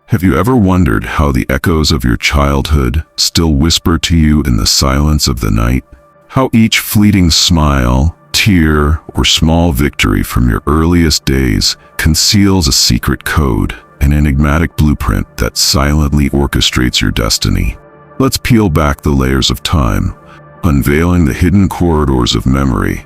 Have you ever wondered how the echoes of your childhood still whisper to you in the silence of the night? How each fleeting smile, tear, or small victory from your earliest days conceals a secret code, an enigmatic blueprint that silently orchestrates your destiny. Let's peel back the layers of time, unveiling the hidden corridors of memory,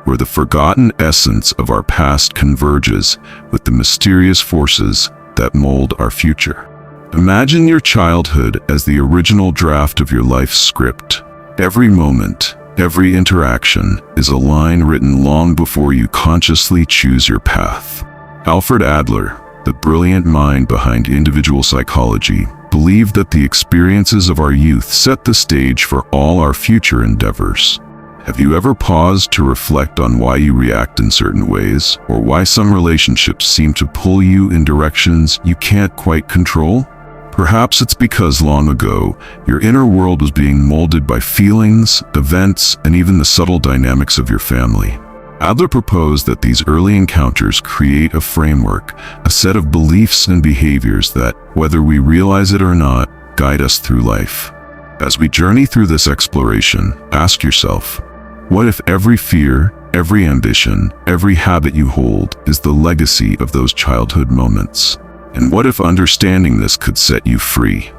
where the forgotten essence of our past converges with the mysterious forces that mold our future. Imagine your childhood as the original draft of your life's script. Every moment, every interaction is a line written long before you consciously choose your path. Alfred Adler, the brilliant mind behind individual psychology, believed that the experiences of our youth set the stage for all our future endeavors. Have you ever paused to reflect on why you react in certain ways, or why some relationships seem to pull you in directions you can't quite control? Perhaps it's because long ago, your inner world was being molded by feelings, events, and even the subtle dynamics of your family. Adler proposed that these early encounters create a framework, a set of beliefs and behaviors that, whether we realize it or not, guide us through life. As we journey through this exploration, ask yourself, what if every fear, every ambition, every habit you hold is the legacy of those childhood moments? And what if understanding this could set you free?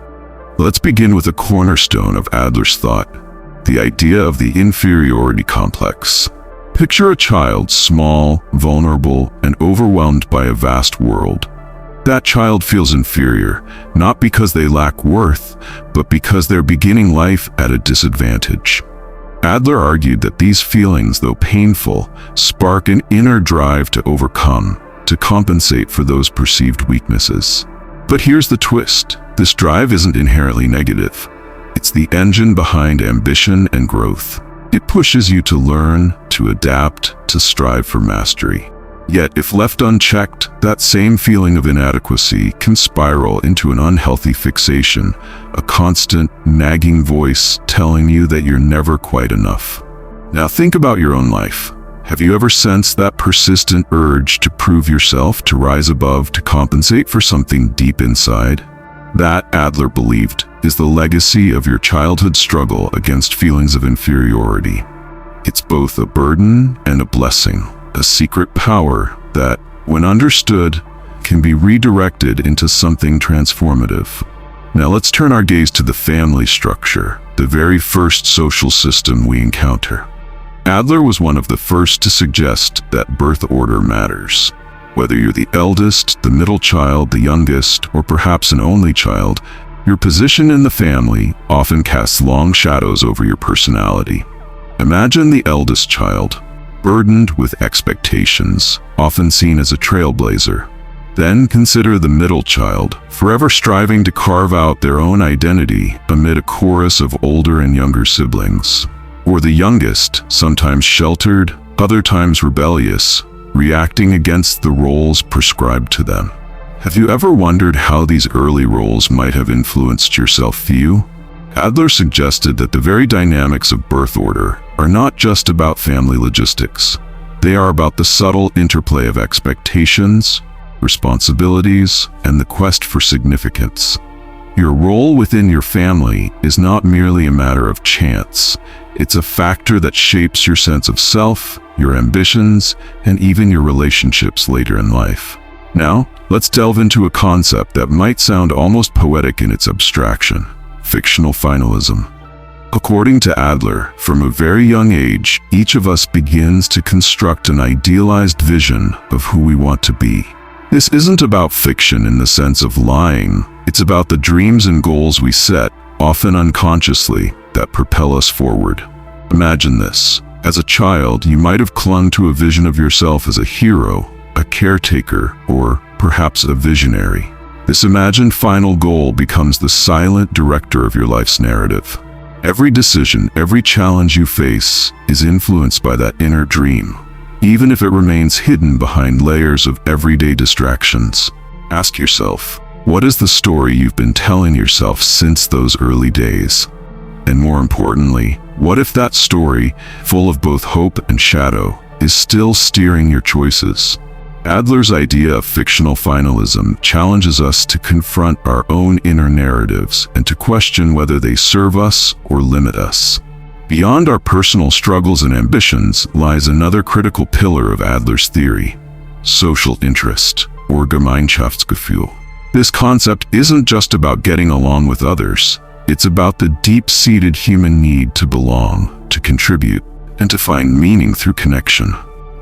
Let's begin with a cornerstone of Adler's thought, the idea of the inferiority complex. Picture a child, small, vulnerable, and overwhelmed by a vast world. That child feels inferior, not because they lack worth, but because they're beginning life at a disadvantage. Adler argued that these feelings, though painful, spark an inner drive to overcome, to compensate for those perceived weaknesses. But here's the twist. This drive isn't inherently negative. It's the engine behind ambition and growth. It pushes you to learn, to adapt, to strive for mastery. Yet, if left unchecked, that same feeling of inadequacy can spiral into an unhealthy fixation, a constant, nagging voice telling you that you're never quite enough. Now think about your own life. Have you ever sensed that persistent urge to prove yourself, to rise above, to compensate for something deep inside? That, Adler believed, is the legacy of your childhood struggle against feelings of inferiority. It's both a burden and a blessing, a secret power that, when understood, can be redirected into something transformative. Now let's turn our gaze to the family structure, the very first social system we encounter. Adler was one of the first to suggest that birth order matters. Whether you're the eldest, the middle child, the youngest, or perhaps an only child, your position in the family often casts long shadows over your personality. Imagine the eldest child, burdened with expectations, often seen as a trailblazer. Then consider the middle child, forever striving to carve out their own identity amid a chorus of older and younger siblings. Or the youngest, sometimes sheltered, other times rebellious, reacting against the roles prescribed to them. Have you ever wondered how these early roles might have influenced your self-view? Adler suggested that the very dynamics of birth order are not just about family logistics. They are about the subtle interplay of expectations, responsibilities, and the quest for significance. Your role within your family is not merely a matter of chance. It's a factor that shapes your sense of self, your ambitions, and even your relationships later in life. Now, let's delve into a concept that might sound almost poetic in its abstraction: fictional finalism. According to Adler, from a very young age, each of us begins to construct an idealized vision of who we want to be. This isn't about fiction in the sense of lying. It's about the dreams and goals we set, often unconsciously, that propel us forward. Imagine this. As a child, you might have clung to a vision of yourself as a hero, a caretaker, or perhaps a visionary. This imagined final goal becomes the silent director of your life's narrative. Every decision, every challenge you face is influenced by that inner dream, even if it remains hidden behind layers of everyday distractions. Ask yourself, what is the story you've been telling yourself since those early days? And more importantly, what if that story, full of both hope and shadow, is still steering your choices? Adler's idea of fictional finalism challenges us to confront our own inner narratives and to question whether they serve us or limit us. Beyond our personal struggles and ambitions lies another critical pillar of Adler's theory: social interest, or Gemeinschaftsgefühl. This concept isn't just about getting along with others. It's about the deep-seated human need to belong, to contribute, and to find meaning through connection.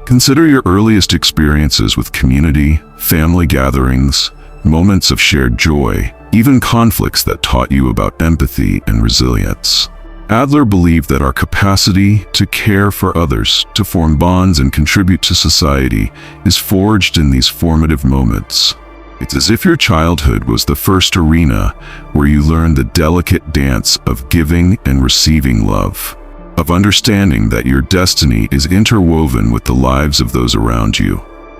Consider your earliest experiences with community, family gatherings, moments of shared joy, even conflicts that taught you about empathy and resilience. Adler believed that our capacity to care for others, to form bonds and contribute to society, is forged in these formative moments. It's as if your childhood was the first arena where you learned the delicate dance of giving and receiving love, of understanding that your destiny is interwoven with the lives of those around you.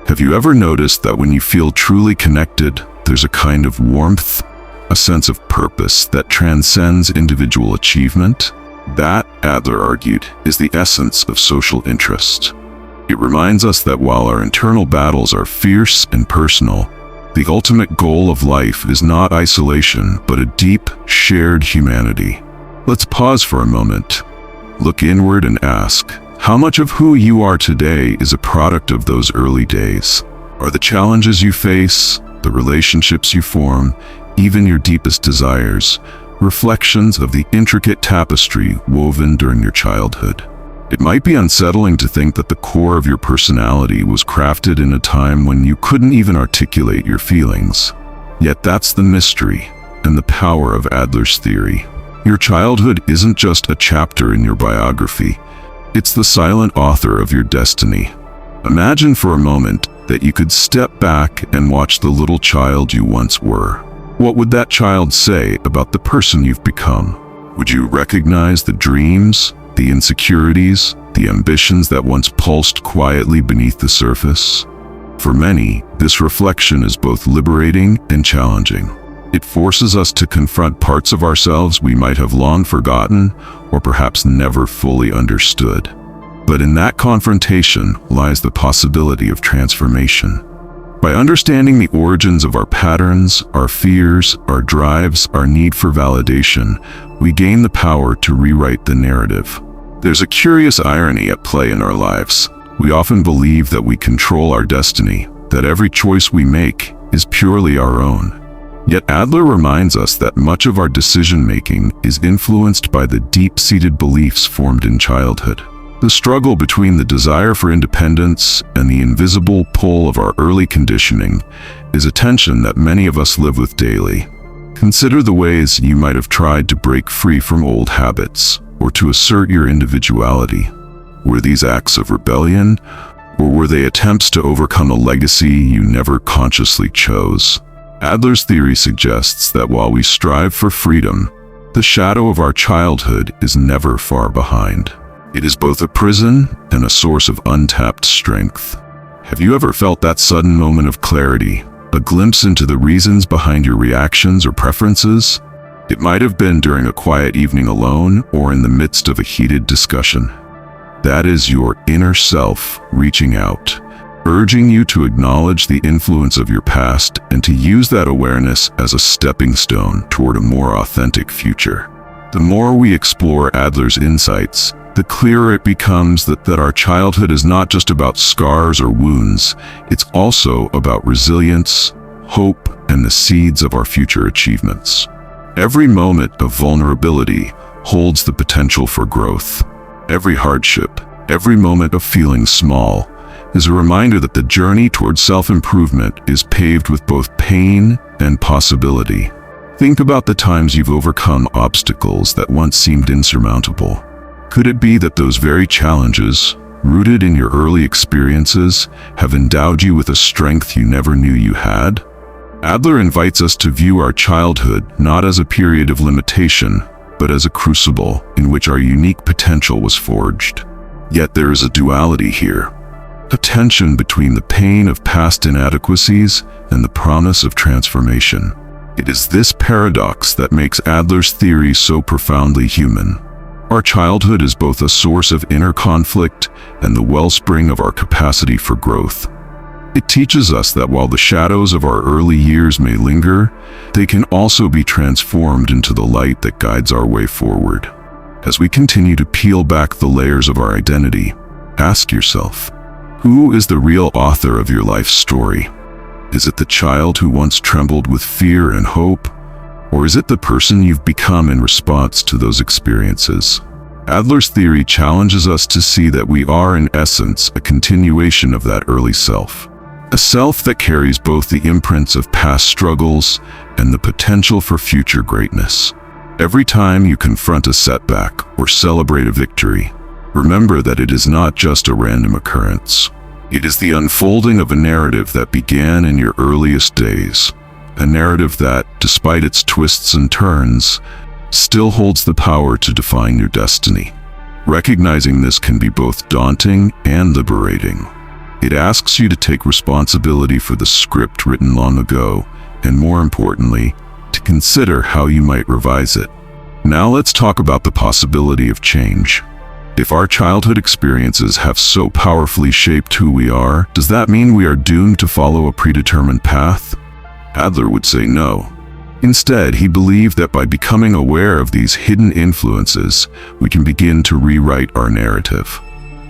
Have you ever noticed that when you feel truly connected, there's a kind of warmth, a sense of purpose that transcends individual achievement? That, Adler argued, is the essence of social interest. It reminds us that while our internal battles are fierce and personal, the ultimate goal of life is not isolation, but a deep, shared humanity. Let's pause for a moment. Look inward and ask, how much of who you are today is a product of those early days? Are the challenges you face, the relationships you form, even your deepest desires, reflections of the intricate tapestry woven during your childhood? It might be unsettling to think that the core of your personality was crafted in a time when you couldn't even articulate your feelings. Yet that's the mystery and the power of Adler's theory. Your childhood isn't just a chapter in your biography. It's the silent author of your destiny. Imagine for a moment that you could step back and watch the little child you once were. What would that child say about the person you've become? Would you recognize the dreams, the insecurities, the ambitions that once pulsed quietly beneath the surface? For many, this reflection is both liberating and challenging. It forces us to confront parts of ourselves we might have long forgotten or perhaps never fully understood. But in that confrontation lies the possibility of transformation. By understanding the origins of our patterns, our fears, our drives, our need for validation, we gain the power to rewrite the narrative. There's a curious irony at play in our lives. We often believe that we control our destiny, that every choice we make is purely our own. Yet Adler reminds us that much of our decision-making is influenced by the deep-seated beliefs formed in childhood. The struggle between the desire for independence and the invisible pull of our early conditioning is a tension that many of us live with daily. Consider the ways you might have tried to break free from old habits or to assert your individuality. Were these acts of rebellion, or were they attempts to overcome a legacy you never consciously chose? Adler's theory suggests that while we strive for freedom, the shadow of our childhood is never far behind. It is both a prison and a source of untapped strength. Have you ever felt that sudden moment of clarity, a glimpse into the reasons behind your reactions or preferences? It might have been during a quiet evening alone or in the midst of a heated discussion. That is your inner self reaching out, urging you to acknowledge the influence of your past and to use that awareness as a stepping stone toward a more authentic future. The more we explore Adler's insights, the clearer it becomes that our childhood is not just about scars or wounds, it's also about resilience, hope, and the seeds of our future achievements. Every moment of vulnerability holds the potential for growth. Every hardship, every moment of feeling small, is a reminder that the journey towards self-improvement is paved with both pain and possibility. Think about the times you've overcome obstacles that once seemed insurmountable. Could it be that those very challenges, rooted in your early experiences, have endowed you with a strength you never knew you had? Adler invites us to view our childhood not as a period of limitation, but as a crucible in which our unique potential was forged. Yet there is a duality here, a tension between the pain of past inadequacies and the promise of transformation. It is this paradox that makes Adler's theory so profoundly human. Our childhood is both a source of inner conflict and the wellspring of our capacity for growth. It teaches us that while the shadows of our early years may linger, they can also be transformed into the light that guides our way forward. As we continue to peel back the layers of our identity, ask yourself, who is the real author of your life's story? Is it the child who once trembled with fear and hope? Or is it the person you've become in response to those experiences? Adler's theory challenges us to see that we are, in essence, a continuation of that early self. A self that carries both the imprints of past struggles and the potential for future greatness. Every time you confront a setback or celebrate a victory, remember that it is not just a random occurrence. It is the unfolding of a narrative that began in your earliest days. A narrative that, despite its twists and turns, still holds the power to define your destiny. Recognizing this can be both daunting and liberating. It asks you to take responsibility for the script written long ago, and more importantly, to consider how you might revise it. Now let's talk about the possibility of change. If our childhood experiences have so powerfully shaped who we are, does that mean we are doomed to follow a predetermined path? Adler would say no. Instead, he believed that by becoming aware of these hidden influences, we can begin to rewrite our narrative.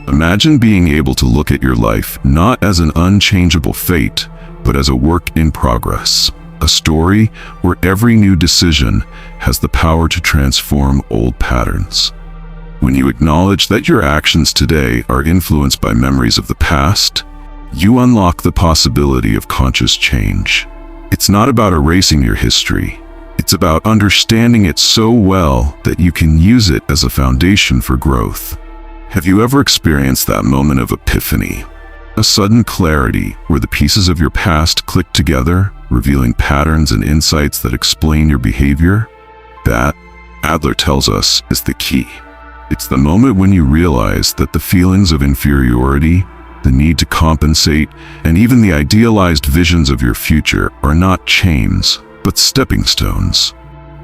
Imagine being able to look at your life not as an unchangeable fate, but as a work in progress, a story where every new decision has the power to transform old patterns. When you acknowledge that your actions today are influenced by memories of the past, you unlock the possibility of conscious change. It's not about erasing your history. It's about understanding it so well that you can use it as a foundation for growth. Have you ever experienced that moment of epiphany? A sudden clarity where the pieces of your past click together, revealing patterns and insights that explain your behavior? That, Adler tells us, is the key. It's the moment when you realize that the feelings of inferiority, the need to compensate, and even the idealized visions of your future are not chains, but stepping stones.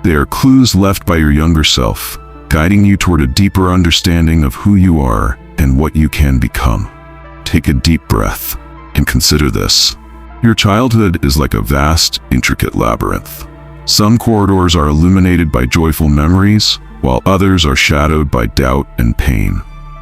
They are clues left by your younger self, guiding you toward a deeper understanding of who you are and what you can become. Take a deep breath and consider this. Your childhood is like a vast, intricate labyrinth. Some corridors are illuminated by joyful memories, while others are shadowed by doubt and pain.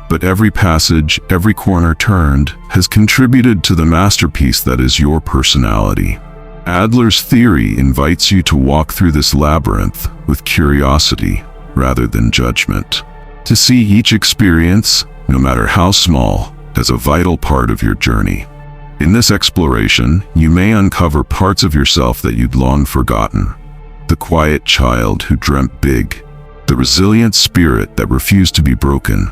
But every passage, every corner turned, has contributed to the masterpiece that is your personality. Adler's theory invites you to walk through this labyrinth with curiosity rather than judgment. To see each experience, no matter how small, as a vital part of your journey. In this exploration, you may uncover parts of yourself that you'd long forgotten. The quiet child who dreamt big. The resilient spirit that refused to be broken.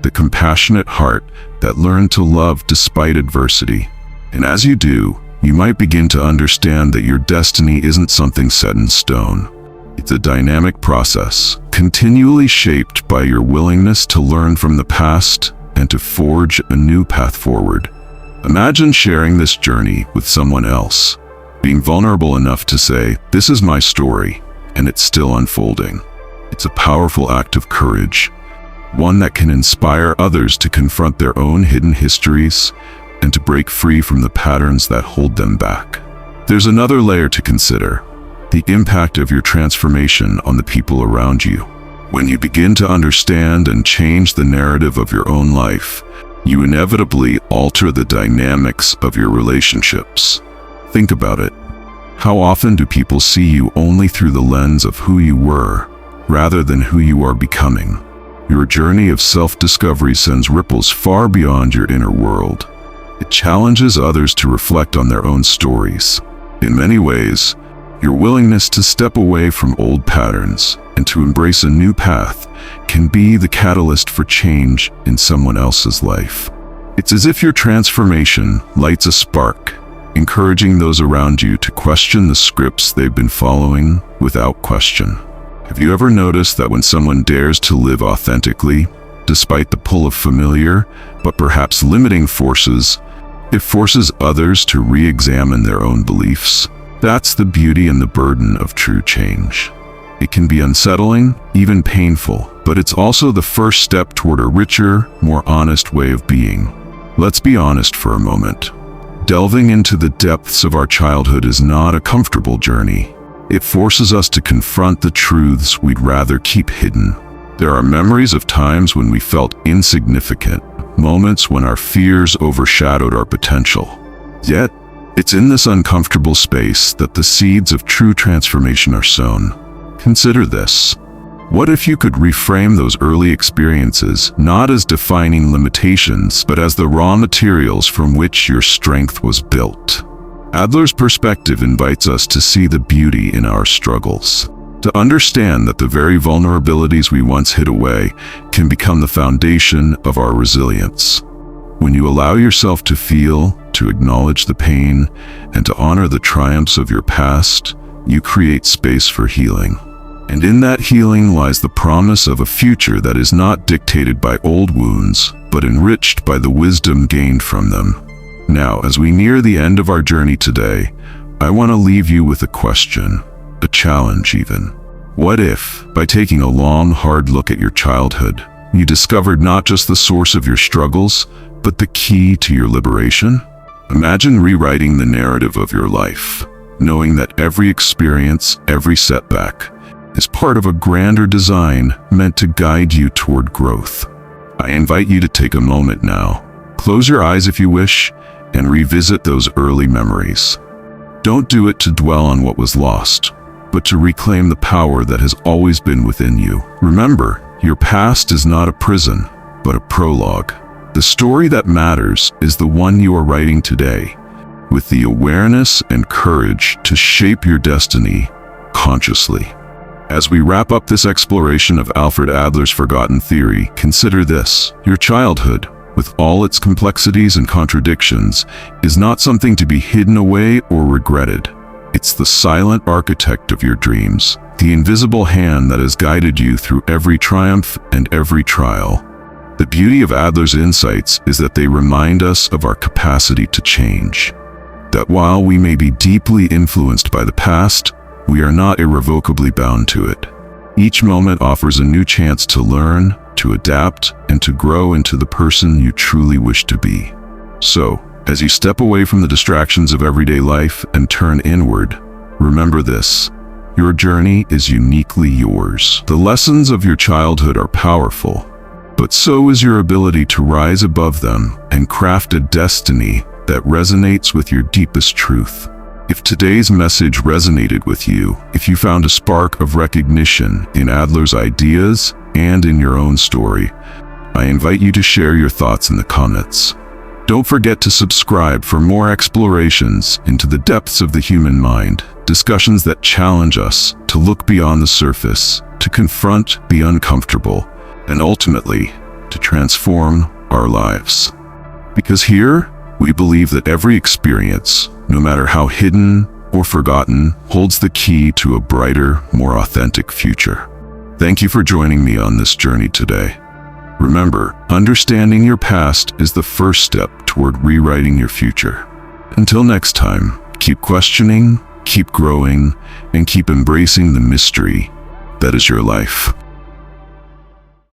The compassionate heart that learned to love despite adversity. And as you do, you might begin to understand that your destiny isn't something set in stone. It's a dynamic process, continually shaped by your willingness to learn from the past and to forge a new path forward. Imagine sharing this journey with someone else, being vulnerable enough to say, "This is my story, and it's still unfolding." It's a powerful act of courage, one that can inspire others to confront their own hidden histories and to break free from the patterns that hold them back. There's another layer to consider. The impact of your transformation on the people around you. When you begin to understand and change the narrative of your own life, you inevitably alter the dynamics of your relationships. Think about it. How often do people see you only through the lens of who you were, rather than who you are becoming? Your journey of self-discovery sends ripples far beyond your inner world. It challenges others to reflect on their own stories. In many ways, your willingness to step away from old patterns and to embrace a new path can be the catalyst for change in someone else's life. It's as if your transformation lights a spark, encouraging those around you to question the scripts they've been following without question. Have you ever noticed that when someone dares to live authentically, despite the pull of familiar, but perhaps limiting forces, it forces others to re-examine their own beliefs? That's the beauty and the burden of true change. It can be unsettling, even painful, but it's also the first step toward a richer, more honest way of being. Let's be honest for a moment. Delving into the depths of our childhood is not a comfortable journey. It forces us to confront the truths we'd rather keep hidden. There are memories of times when we felt insignificant, moments when our fears overshadowed our potential. Yet, it's in this uncomfortable space that the seeds of true transformation are sown. Consider this. What if you could reframe those early experiences not as defining limitations, but as the raw materials from which your strength was built? Adler's perspective invites us to see the beauty in our struggles, to understand that the very vulnerabilities we once hid away can become the foundation of our resilience. When you allow yourself to feel, to acknowledge the pain, and to honor the triumphs of your past, you create space for healing. And in that healing lies the promise of a future that is not dictated by old wounds, but enriched by the wisdom gained from them. Now, as we near the end of our journey today, I want to leave you with a question, a challenge even. What if, by taking a long, hard look at your childhood, you discovered not just the source of your struggles, but the key to your liberation? Imagine rewriting the narrative of your life, knowing that every experience, every setback, is part of a grander design meant to guide you toward growth. I invite you to take a moment now. Close your eyes if you wish, and revisit those early memories. Don't do it to dwell on what was lost, but to reclaim the power that has always been within you. Remember, your past is not a prison, but a prologue. The story that matters is the one you are writing today, with the awareness and courage to shape your destiny consciously. As we wrap up this exploration of Alfred Adler's forgotten theory, consider this. Your childhood, with all its complexities and contradictions, is not something to be hidden away or regretted. It's the silent architect of your dreams, the invisible hand that has guided you through every triumph and every trial. The beauty of Adler's insights is that they remind us of our capacity to change. That while we may be deeply influenced by the past, we are not irrevocably bound to it. Each moment offers a new chance to learn, to adapt, and to grow into the person you truly wish to be. So, as you step away from the distractions of everyday life and turn inward, remember this: your journey is uniquely yours. The lessons of your childhood are powerful, but so is your ability to rise above them and craft a destiny that resonates with your deepest truth. If today's message resonated with you, if you found a spark of recognition in Adler's ideas and in your own story, I invite you to share your thoughts in the comments. Don't forget to subscribe for more explorations into the depths of the human mind, discussions that challenge us to look beyond the surface, to confront the uncomfortable, and ultimately, to transform our lives. Because here, we believe that every experience, no matter how hidden or forgotten, holds the key to a brighter, more authentic future. Thank you for joining me on this journey today. Remember, understanding your past is the first step toward rewriting your future. Until next time, keep questioning, keep growing, and keep embracing the mystery that is your life.